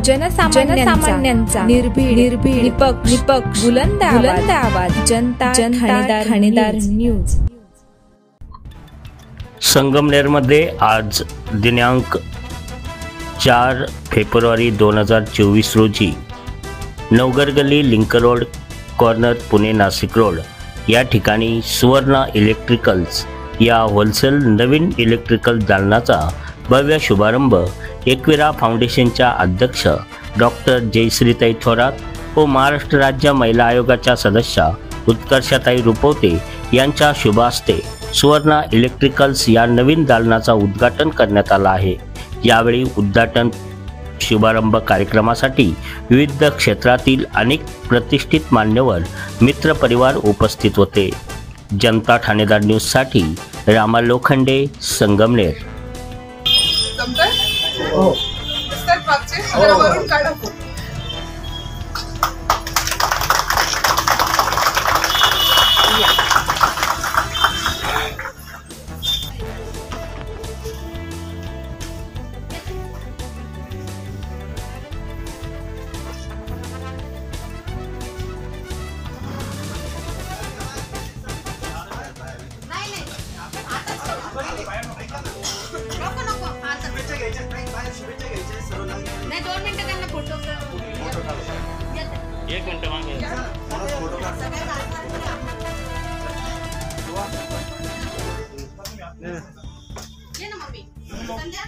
जनसामान्यांचा निर्भीड निपक्ष बुलंद आवाज जनता ठाणेदार न्यूज। संगमनेरमध्ये आज दिनांक 4 फेब्रुवारी 2024 रोजी नवघर गल्ली link road corner Pune Nashik road या ठिकाणी सुवर्ण इलेक्ट्रिकल्स या होलसेल नवीन इलेक्ट्रिकल दालनाचा भव्य शुभारंभ एकविरा फाउंडेशनच्या अध्यक्ष डॉक्टर जयश्रीताई थोरात व महाराष्ट्र राज्य महिला आयोगाच्या सदस्य उत्कर्षताई रुपवते यांच्या शुभ हस्ते सुवर्ण इलेक्ट्रिकल्स या नवीन दालनाचा उद्घाटन करण्यात आला आहे। यावेळी उद्घाटन शुभारंभ कार्यक्रमासाठी विविध क्षेत्रातील अनेक प्रतिष्ठित मान्यवर मित्र परिवार उपस्थित होते। जनता ठाणेदार न्यूज साठी रामा लोखंडे, संगमनेर। नाही 2 मिनिटं त्यांना फोटो एक मिनिट मागे ये ना मम्मी संध्या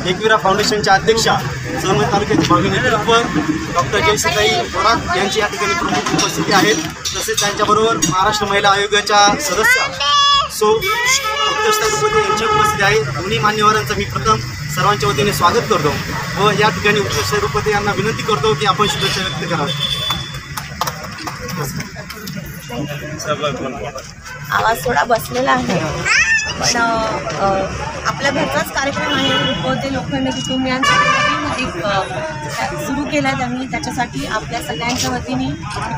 एकविरा फाउंडेशनच्या अध्यक्षा संगमनेर तालुक्याचे भावी नेतृत्व डॉक्टर जयश्रीताई थोरात यांची या ठिकाणी प्रमुख उपस्थिती आहेत। तसेच त्यांच्याबरोबर महाराष्ट्र महिला आयोगाच्या सदस्य सो उत्कृष्ट रुपते यांची उपस्थिती आहे. दोन्ही मान्यवरांचं मी प्रथम सर्वांच्या वतीने स्वागत करतो व या ठिकाणी उत्कृष्ट रुपते यांना विनंती करतो की आपण शुभेच्छा व्यक्त करावी. आवाज थोडा बसलेला आहे पण आपल्या घरचाच कार्यक्रम आहे. रुपवते लोखंडे कुटुंबियांसाठी एक सुरू केला आहे त्यांनी, त्याच्यासाठी आपल्या सगळ्यांच्या वतीने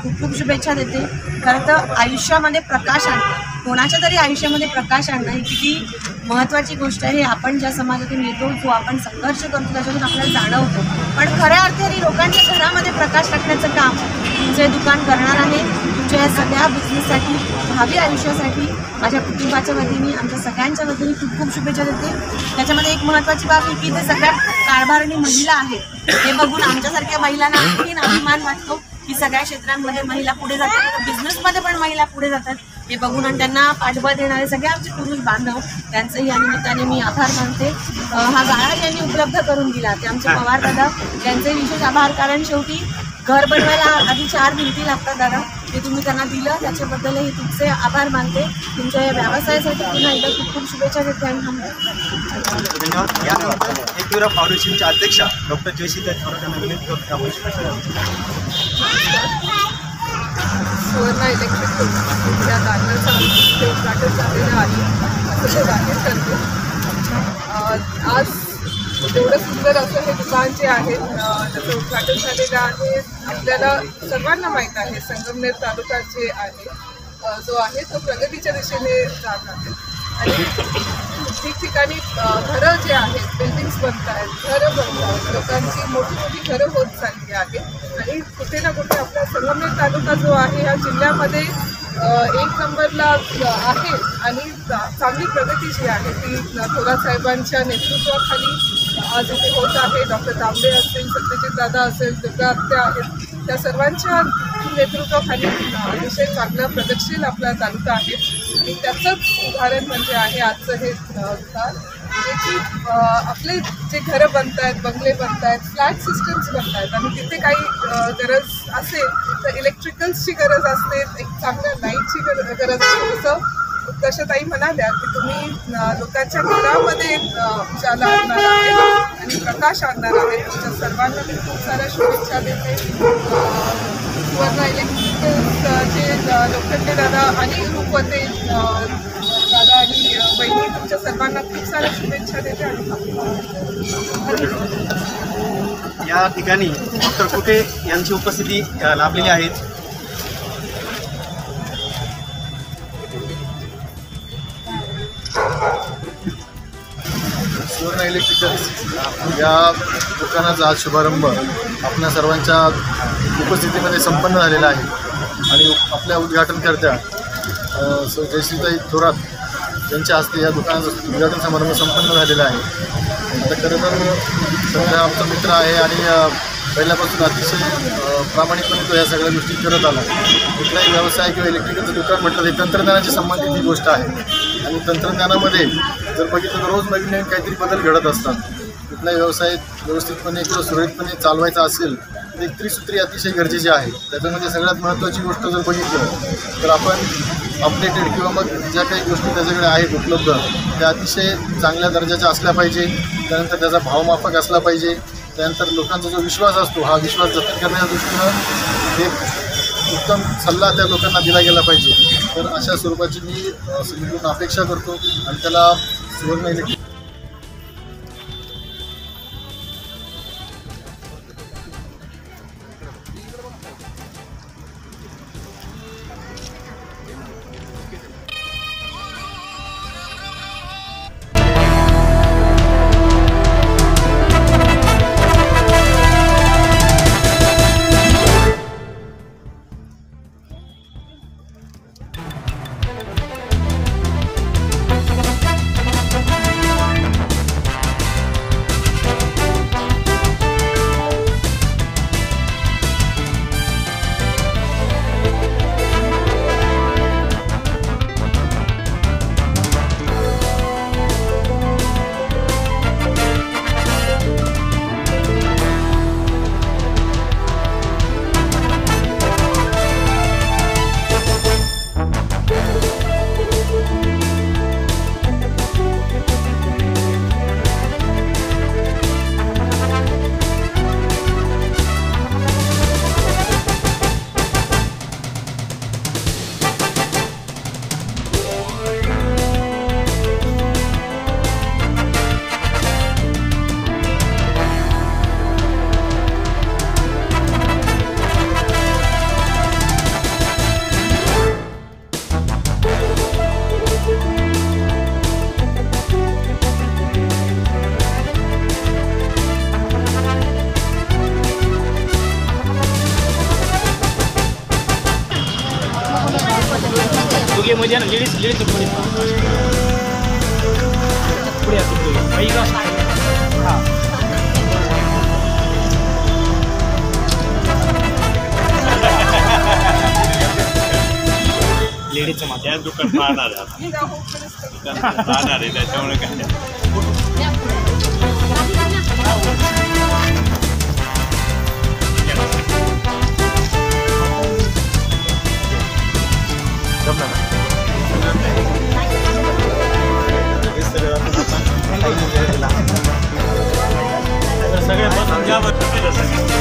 खूप खूप शुभेच्छा देते. खरं तर आयुष्यामध्ये प्रकाश आणणं, कोणाच्या तरी आयुष्यामध्ये प्रकाश आणणं ही किती महत्त्वाची गोष्ट आहे. आपण ज्या समाजातून येतो, जो आपण संघर्ष करतो त्याच्यातून आपल्याला जाणवतो. पण खऱ्या अर्थाने लोकांच्या घरामध्ये प्रकाश टाकण्याचं काम तुमचे दुकान करणार आहे. तुमच्या या सगळ्या बिझनेससाठी, भावी आयुष्यासाठी माझ्या कुटुंबाच्या वतीने, आमच्या सगळ्यांच्या वतीने खूप खूप शुभेच्छा देते. त्याच्यामध्ये एक महत्त्वाची बाब ही की ते सगळ्यात कारभारणी महिला आहेत. हे बघून आमच्यासारख्या महिलांना आणखीन अभिमान वाटतो की सगळ्या क्षेत्रांमध्ये महिला पुढे जातात, बिझनेसमध्ये पण महिला पुढे जातात. हे बघून आणि त्यांना पाठबळ देणारे सगळे आमचे पुरुष बांधव, त्यांचंही या निमित्ताने मी आभार मानते. हा गाळा ज्यांनी उपलब्ध करून दिला ते आमचे पवार दादा, त्यांचे विशेष आभार. कारण शेवटी घर बनवायला आधी 4 भिंती लागतात दादा, ते तुम्ही त्यांना दिलं त्याच्याबद्दलही तुमचे आभार मानते. तुमच्या या व्यवसायासाठी पुन्हा एकदा खूप खूप शुभेच्छा देते आणि धन्यवाद. यानंतर एकविरा फाउंडेशनच्या अध्यक्षा डॉक्टर जयश्री थोरात यांना विनंती करतो की आपण शुभेच्छा सुवर्ण इलेक्ट्रिक या दालनाचं उद्घाटन झालेलं आहे असं ते जाहीर करतो. आज एवढं सुंदर असं हे दुकान जे आहे त्याचं उद्घाटन झालेलं आहे. आपल्याला सर्वांना माहीत आहे संगमनेर तालुका जे आहे जो आहे तो प्रगतीच्या दिशेने जात आहे आणि ठिकठिकाणी घरं जे आहेत, बिल्डिंग्स बनत आहेत, घरं बनत आहेत, लोकांची मोठी मोठी घरं होत चालली आहेत आणि कुठे ना कुठे आपला संगमनेर तालुका जो आहे ह्या जिल्ह्यामध्ये 1 नंबरला आहे आणि चांगली प्रगती जी आहे ती थोरात साहेबांच्या नेतृत्वाखाली आज इथे होत आहे. डॉक्टर तांबे असतील, सत्यजित दादा असेल, दुर्गा आत्या आहेत, त्या सर्वांच्या नेतृत्वाखाली अतिशय चांगला प्रगतशील आपला तालुका आहे आणि त्याचंच उदाहरण म्हणजे आहे आजचं हे दुकान, जे की आपले जे घरं बनत आहेत, बंगले बनत आहेत, फ्लॅट सिस्टम्स बनत आहेत आणि तिथे काही गरज असेल तर इलेक्ट्रिकल्सची गरज असते, एक चांगल्या लाईटची गरज असते. जसं उत्कर्षताई म्हणाल्या की तुम्ही लोकांच्या घरामध्ये उजाला आणणार आहे आणि प्रकाश आणणार आहे. तुमच्या सर्वांना मी खूप साऱ्या शुभेच्छा देते. सुवर्ण इलेक्ट्रिकल्स जे लोखंडे दादा आणि रुपवते दादा आणि बहिणी, तुमच्या सर्वांना खूप साऱ्या शुभेच्छा देते आणि या ठिकाणी डॉक्टर कुटे यांची उपस्थिती लाभलेली आहे. सुवर्ण इलेक्ट्रिकल्स या दुकानाचा आज शुभारंभ आपल्या सर्वांच्या उपस्थितीमध्ये संपन्न झालेला आहे आणि आपल्या उद्घाटनकर्त्या सौ जयश्रीताई थोरात यांच्या हस्ते या दुकानाचं उद्घाटन समारंभ संपन्न झालेला आहे. आता खरं तर सगळा आमचा मित्र आहे आणि पहिल्यापासून अतिशय प्रामाणिकपणे तो या सगळ्या गोष्टी करत आला. कुठलाही व्यवसाय किंवा इलेक्ट्रिकलचं दुकान म्हटलं ते तंत्रज्ञानाची संबंधित ही गोष्ट आहे आणि तंत्रज्ञानामध्ये जर बघितलं तर रोज नवीन नवीन काहीतरी बदल घडत असतात. कुठलाही व्यवसाय व्यवस्थितपणे किंवा सुरळीतपणे चालवायचा असेल तर एक त्रिसूत्री अतिशय गरजेची आहे. त्याच्यामध्ये सगळ्यात महत्त्वाची गोष्ट जर बघितलं तर आपण अपडेटेड किंवा मग ज्या काही गोष्टी त्याच्याकडे आहेत उपलब्ध त्या अतिशय चांगल्या दर्जाच्या असल्या पाहिजे. त्यानंतर त्याचा भावमाफक असला पाहिजे. त्यानंतर लोकांचा जो विश्वास असतो हा विश्वास जतन करण्याच्या दृष्टीनं एक उत्तम सल्ला त्या लोकांना दिला गेला पाहिजे. तर अशा स्वरूपाची मी सगळीकडून अपेक्षा करतो आणि त्याला सुवर्ण इलेक्ट्रिक मध्ये ना लेडीज पुढे पुढे हां लेडीजचं मध्ये त्या दुकान पाहणार आहे त्याच्यामुळे काय सगळे बसून घ्या बरं.